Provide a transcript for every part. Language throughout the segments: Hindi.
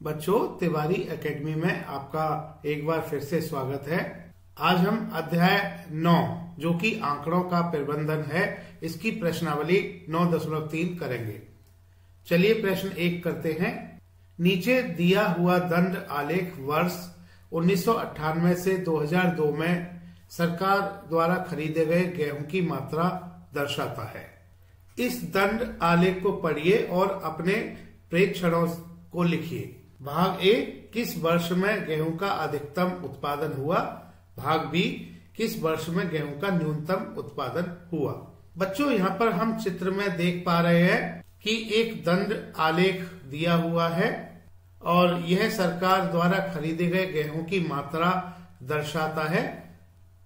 बच्चों, तिवारी एकेडमी में आपका एक बार फिर से स्वागत है। आज हम अध्याय 9 जो कि आंकड़ों का प्रबंधन है, इसकी प्रश्नावली 9.3 करेंगे। चलिए प्रश्न 1 करते हैं। नीचे दिया हुआ दंड आलेख वर्ष 1998 से 2002 में सरकार द्वारा खरीदे गए गेहूं की मात्रा दर्शाता है। इस दंड आलेख को पढ़िए और अपने प्रेक्षणों को लिखिए। भाग ए, किस वर्ष में गेहूं का अधिकतम उत्पादन हुआ। भाग बी, किस वर्ष में गेहूं का न्यूनतम उत्पादन हुआ। बच्चों, यहाँ पर हम चित्र में देख पा रहे हैं कि एक दंड आलेख दिया हुआ है और यह सरकार द्वारा खरीदे गए गेहूं की मात्रा दर्शाता है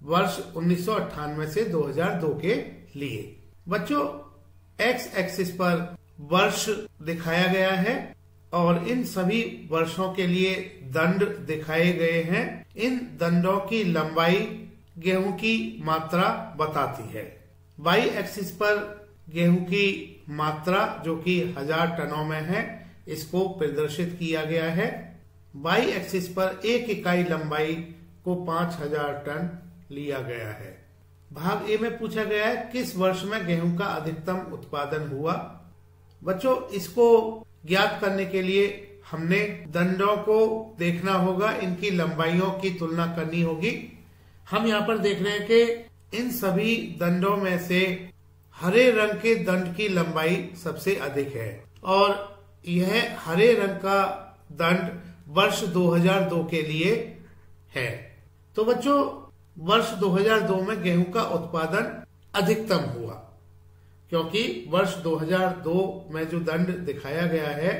वर्ष 1998 से 2002 के लिए। बच्चों, एक्स एक्सिस पर वर्ष दिखाया गया है और इन सभी वर्षों के लिए दंड दिखाए गए हैं। इन दंडों की लंबाई गेहूं की मात्रा बताती है। वाई एक्सिस पर गेहूं की मात्रा जो कि 1000 टनों में है, इसको प्रदर्शित किया गया है। वाई एक्सिस पर एक इकाई लंबाई को 5000 टन लिया गया है। भाग ए में पूछा गया है किस वर्ष में गेहूं का अधिकतम उत्पादन हुआ। बच्चों, इसको ज्ञात करने के लिए हमने दंडों को देखना होगा, इनकी लंबाइयों की तुलना करनी होगी। हम यहाँ पर देख रहे हैं कि इन सभी दंडों में से हरे रंग के दंड की लंबाई सबसे अधिक है और यह हरे रंग का दंड वर्ष 2002 के लिए है। तो बच्चों, वर्ष 2002 में गेहूं का उत्पादन अधिकतम हुआ क्योंकि वर्ष 2002 में जो दंड दिखाया गया है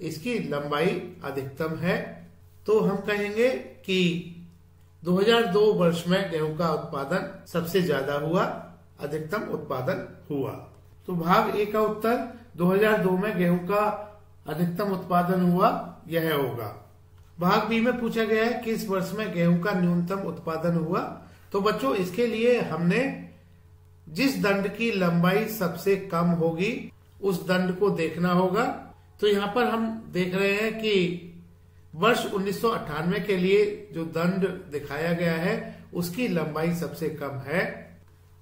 इसकी लंबाई अधिकतम है। तो हम कहेंगे कि 2002 वर्ष में गेहूं का उत्पादन सबसे ज्यादा हुआ, अधिकतम उत्पादन हुआ। तो भाग ए का उत्तर 2002 में गेहूं का अधिकतम उत्पादन हुआ, यह होगा। भाग बी में पूछा गया है किस वर्ष में गेहूं का न्यूनतम उत्पादन हुआ। तो बच्चों, इसके लिए हमने जिस दंड की लंबाई सबसे कम होगी उस दंड को देखना होगा। तो यहाँ पर हम देख रहे हैं कि वर्ष 1998 के लिए जो दंड दिखाया गया है उसकी लंबाई सबसे कम है।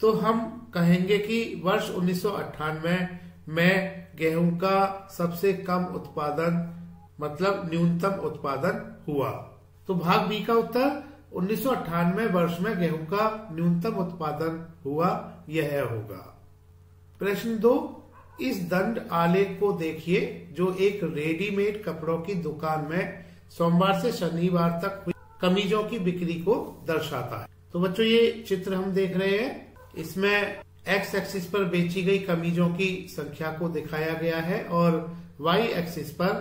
तो हम कहेंगे कि वर्ष 1998 में गेहूं का सबसे कम उत्पादन मतलब न्यूनतम उत्पादन हुआ। तो भाग बी का उत्तर 1998 वर्ष में गेहूं का न्यूनतम उत्पादन हुआ, यह होगा। प्रश्न 2, इस दंड आलेख को देखिए जो एक रेडीमेड कपड़ों की दुकान में सोमवार से शनिवार तक हुई कमीजों की बिक्री को दर्शाता है। तो बच्चों, ये चित्र हम देख रहे हैं, इसमें एक्स एक्सिस पर बेची गई कमीजों की संख्या को दिखाया गया है और वाई एक्सिस पर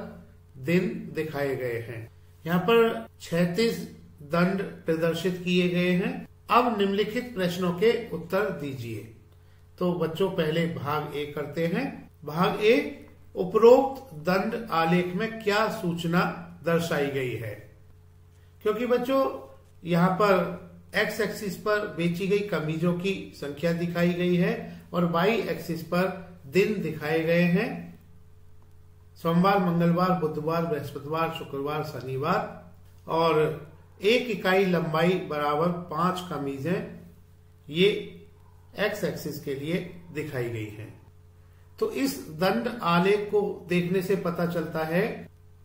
दिन दिखाए गए हैं। यहाँ पर 36 दंड प्रदर्शित किए गए हैं। अब निम्नलिखित प्रश्नों के उत्तर दीजिए। तो बच्चों, पहले भाग ए करते हैं। भाग ए, उपरोक्त दंड आलेख में क्या सूचना दर्शाई गई है। क्योंकि बच्चों, यहाँ पर एक्स एक्सिस पर बेची गई कमीजों की संख्या दिखाई गई है और वाई एक्सिस पर दिन दिखाए गए हैं। सोमवार, मंगलवार, बुधवार, बृहस्पतिवार, शुक्रवार, शनिवार और एक इकाई लंबाई बराबर 5 कमीजें ये एक्स एक्सिस के लिए दिखाई गई हैं। तो इस दंड आलेख को देखने से पता चलता है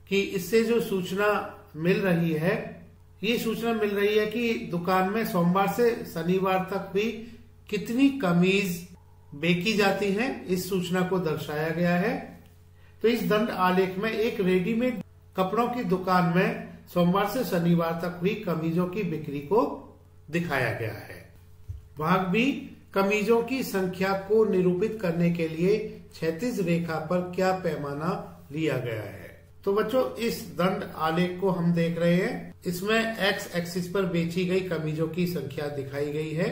कि इससे जो सूचना मिल रही है, ये सूचना मिल रही है कि दुकान में सोमवार से शनिवार तक भी कितनी कमीज बेची जाती हैं, इस सूचना को दर्शाया गया है। तो इस दंड आलेख में एक रेडीमेड कपड़ों की दुकान में सोमवार से शनिवार तक हुई कमीजों की बिक्री को दिखाया गया है। भाग बी, कमीजों की संख्या को निरूपित करने के लिए क्षैतिज रेखा पर क्या पैमाना लिया गया है। तो बच्चों, इस दंड आलेख को हम देख रहे हैं, इसमें एक्स एक्सिस पर बेची गई कमीजों की संख्या दिखाई गई है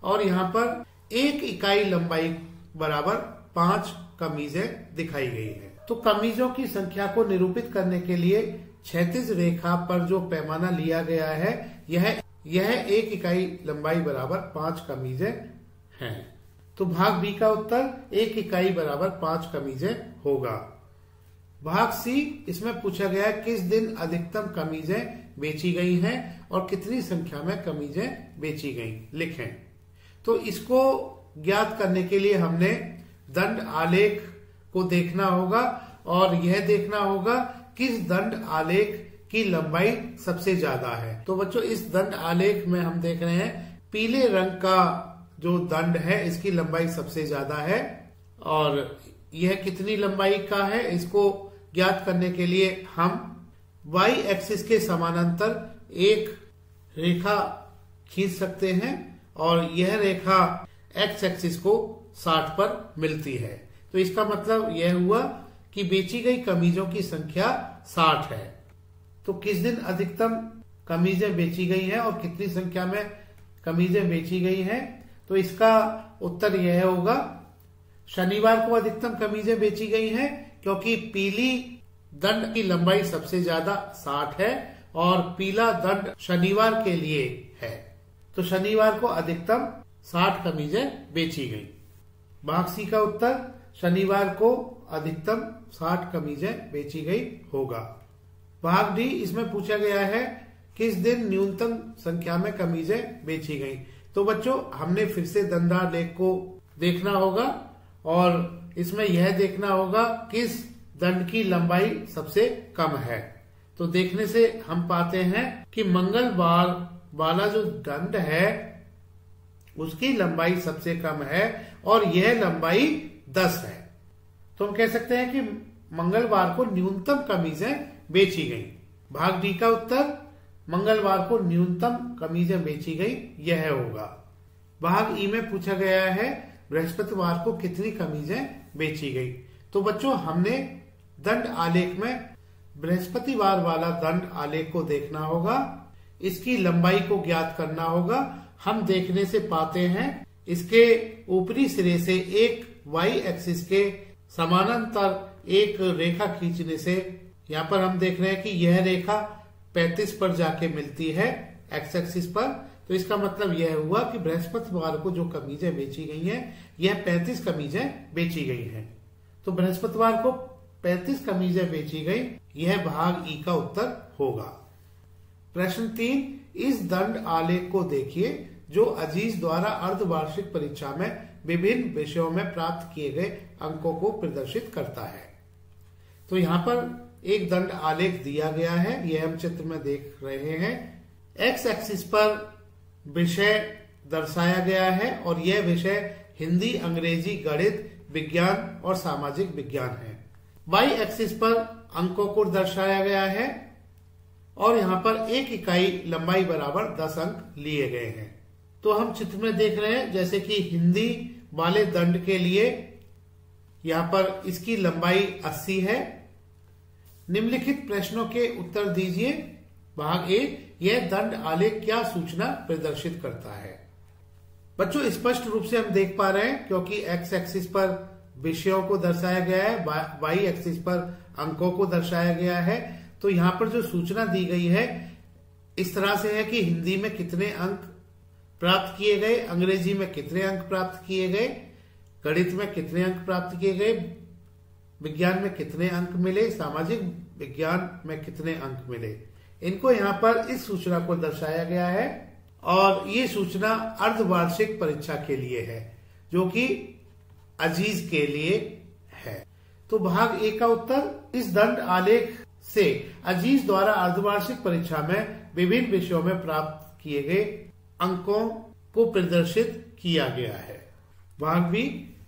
और यहाँ पर एक इकाई लंबाई बराबर 5 कमीजें दिखाई गई है। तो कमीजों की संख्या को निरूपित करने के लिए क्षैतिज रेखा पर जो पैमाना लिया गया है यह एक इकाई लंबाई बराबर 5 कमीजें हैं। तो भाग बी का उत्तर एक इकाई बराबर 5 कमीजें होगा। भाग सी, इसमें पूछा गया है किस दिन अधिकतम कमीजें बेची गई हैं और कितनी संख्या में कमीजें बेची गई, लिखें। तो इसको ज्ञात करने के लिए हमने दंड आलेख को देखना होगा और यह देखना होगा किस दंड आलेख की लंबाई सबसे ज्यादा है। तो बच्चों इस दंड आलेख में हम देख रहे हैं पीले रंग का जो दंड है इसकी लंबाई सबसे ज्यादा है और यह कितनी लंबाई का है इसको ज्ञात करने के लिए हम y एक्सिस के समानांतर एक रेखा खींच सकते हैं और यह रेखा x एक्सिस को 60 पर मिलती है। तो इसका मतलब यह हुआ कि बेची गई कमीजों की संख्या 60 है। तो किस दिन अधिकतम कमीजें बेची गई हैं और कितनी संख्या में कमीजें बेची गई हैं, तो इसका उत्तर यह होगा शनिवार को अधिकतम कमीजें बेची गई हैं क्योंकि पीली दंड की लंबाई सबसे ज्यादा 60 है और पीला दंड शनिवार के लिए है। तो शनिवार को अधिकतम 60 कमीजें बेची गई। भाग सी का उत्तर शनिवार को अधिकतम 60 कमीजें बेची गई होगा। भाग डी, इसमें पूछा गया है किस दिन न्यूनतम संख्या में कमीजें बेची गई। तो बच्चों हमने फिर से दंडालेख को देखना होगा और इसमें यह देखना होगा किस दंड की लंबाई सबसे कम है। तो देखने से हम पाते हैं कि मंगलवार वाला जो दंड है उसकी लंबाई सबसे कम है और यह लंबाई 10 है। तो हम कह सकते हैं कि मंगलवार को न्यूनतम कमीजें बेची गई। भाग डी का उत्तर मंगलवार को न्यूनतम कमीजें बेची गई यह होगा। भाग ई में पूछा गया है बृहस्पतिवार को कितनी कमीजें बेची गई। तो बच्चों हमने दंड आलेख में बृहस्पतिवार वाला दंड आलेख को देखना होगा, इसकी लंबाई को ज्ञात करना होगा। हम देखने से पाते हैं इसके ऊपरी सिरे से एक y एक्सिस के समानांतर एक रेखा खींचने से यहाँ पर हम देख रहे हैं कि यह रेखा 35 पर जाके मिलती है x एक्सिस पर। तो इसका मतलब यह हुआ कि बृहस्पतिवार को जो कमीजें बेची गई हैं यह 35 कमीजें बेची गई हैं। तो बृहस्पतिवार को 35 कमीजें बेची गई, यह भाग ई का उत्तर होगा। प्रश्न 3, इस दंड आलेख को देखिए जो अजीज द्वारा अर्धवार्षिक परीक्षा में विभिन्न विषयों में प्राप्त किए गए अंकों को प्रदर्शित करता है। तो यहाँ पर एक दंड आलेख दिया गया है, यह हम चित्र में देख रहे हैं। एक्स एक्सिस पर विषय दर्शाया गया है और यह विषय हिंदी, अंग्रेजी, गणित, विज्ञान और सामाजिक विज्ञान है। वाई एक्सिस पर अंकों को दर्शाया गया है और यहाँ पर एक इकाई लंबाई बराबर 10 अंक लिए गए हैं। तो हम चित्र में देख रहे हैं जैसे कि हिंदी वाले दंड के लिए यहाँ पर इसकी लंबाई 80 है। निम्नलिखित प्रश्नों के उत्तर दीजिए। भाग ए, यह दंड आलेख क्या सूचना प्रदर्शित करता है। बच्चों स्पष्ट रूप से हम देख पा रहे हैं क्योंकि एक्स एक्सिस पर विषयों को दर्शाया गया है, वाई एक्सिस पर अंकों को दर्शाया गया है। तो यहाँ पर जो सूचना दी गई है इस तरह से है कि हिंदी में कितने अंक प्राप्त किए गए, अंग्रेजी में कितने अंक प्राप्त किए गए, गणित में कितने अंक प्राप्त किए गए, विज्ञान में कितने अंक मिले, सामाजिक विज्ञान में कितने अंक मिले। इनको यहाँ पर इस सूचना को दर्शाया गया है और ये सूचना अर्धवार्षिक परीक्षा के लिए है जो कि अजीज के लिए है। तो भाग ए का उत्तर, इस दंड आलेख से अजीज द्वारा अर्धवार्षिक परीक्षा में विभिन्न विषयों में प्राप्त किए गए अंकों को प्रदर्शित किया गया है। भाग बी,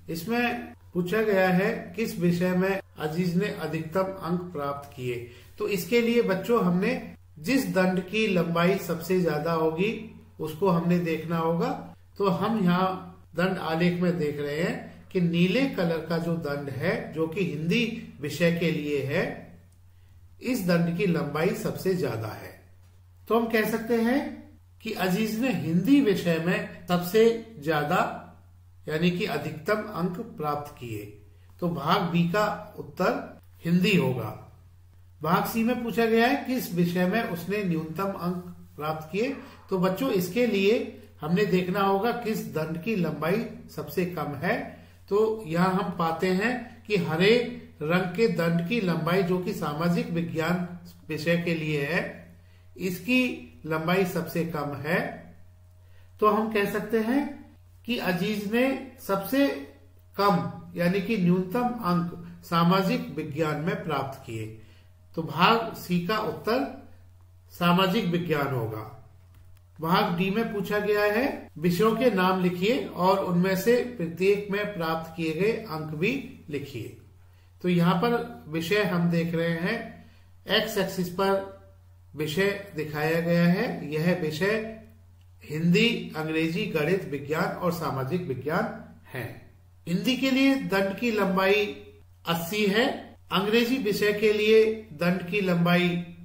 इसमें पूछा गया है किस विषय में अजीज ने अधिकतम अंक प्राप्त किए। तो इसके लिए बच्चों हमने जिस दंड की लंबाई सबसे ज्यादा होगी उसको हमने देखना होगा। तो हम यहाँ दंड आलेख में देख रहे हैं कि नीले कलर का जो दंड है जो कि हिंदी विषय के लिए है, इस दंड की लंबाई सबसे ज्यादा है। तो हम कह सकते हैं कि अजीज ने हिंदी विषय में सबसे ज्यादा यानी कि अधिकतम अंक प्राप्त किए। तो भाग बी का उत्तर हिंदी होगा। भाग सी में पूछा गया है किस विषय में उसने न्यूनतम अंक प्राप्त किए। तो बच्चों इसके लिए हमने देखना होगा किस दंड की लंबाई सबसे कम है। तो यहाँ हम पाते हैं कि हरे रंग के दंड की लंबाई जो कि सामाजिक विज्ञान विषय के लिए है, इसकी लंबाई सबसे कम है, तो हम कह सकते हैं कि अजीज ने सबसे कम यानी कि न्यूनतम अंक सामाजिक विज्ञान में प्राप्त किए। तो भाग सी का उत्तर सामाजिक विज्ञान होगा। भाग डी में पूछा गया है विषयों के नाम लिखिए और उनमें से प्रत्येक में प्राप्त किए गए अंक भी लिखिए। तो यहाँ पर विषय हम देख रहे हैं, एक्स एक्सिस पर विषय दिखाया गया है। यह विषय हिंदी, अंग्रेजी, गणित, विज्ञान और सामाजिक विज्ञान है। हिंदी के लिए दंड की लंबाई 80 है, अंग्रेजी विषय के लिए दंड की लंबाई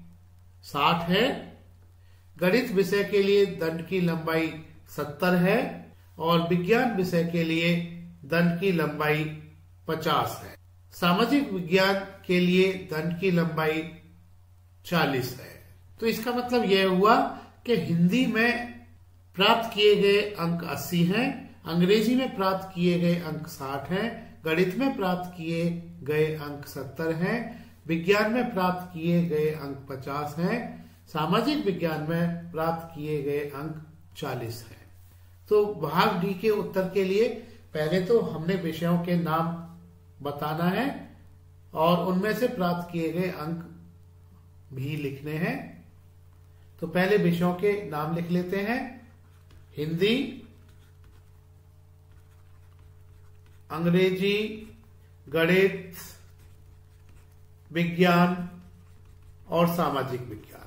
60 है, गणित विषय के लिए दंड की लंबाई 70 है और विज्ञान विषय के लिए दंड की लंबाई 50 है। सामाजिक विज्ञान के लिए दंड की लंबाई 40 है। तो इसका मतलब यह हुआ कि हिंदी में प्राप्त किए गए अंक 80 हैं, अंग्रेजी में प्राप्त किए गए अंक 60 हैं, गणित में प्राप्त किए गए अंक 70 हैं, विज्ञान में प्राप्त किए गए अंक 50 हैं, सामाजिक विज्ञान में प्राप्त किए गए अंक 40 हैं। तो भाग डी के उत्तर के लिए पहले तो हमने विषयों के नाम बताना है और उनमें से प्राप्त किए गए अंक भी लिखने हैं। तो पहले विषयों के नाम लिख लेते हैं। हिंदी, अंग्रेजी, गणित, विज्ञान और सामाजिक विज्ञान।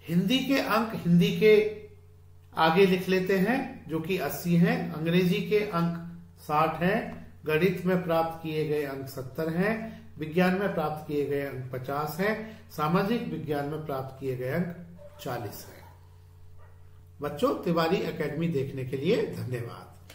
हिंदी के अंक हिंदी के आगे लिख लेते हैं जो कि 80 हैं, अंग्रेजी के अंक 60 हैं, गणित में प्राप्त किए गए अंक 70 हैं, विज्ञान में प्राप्त किए गए अंक 50 हैं, सामाजिक विज्ञान में प्राप्त किए गए अंक 40 हैं। बच्चों, तिवारी एकेडमी देखने के लिए धन्यवाद।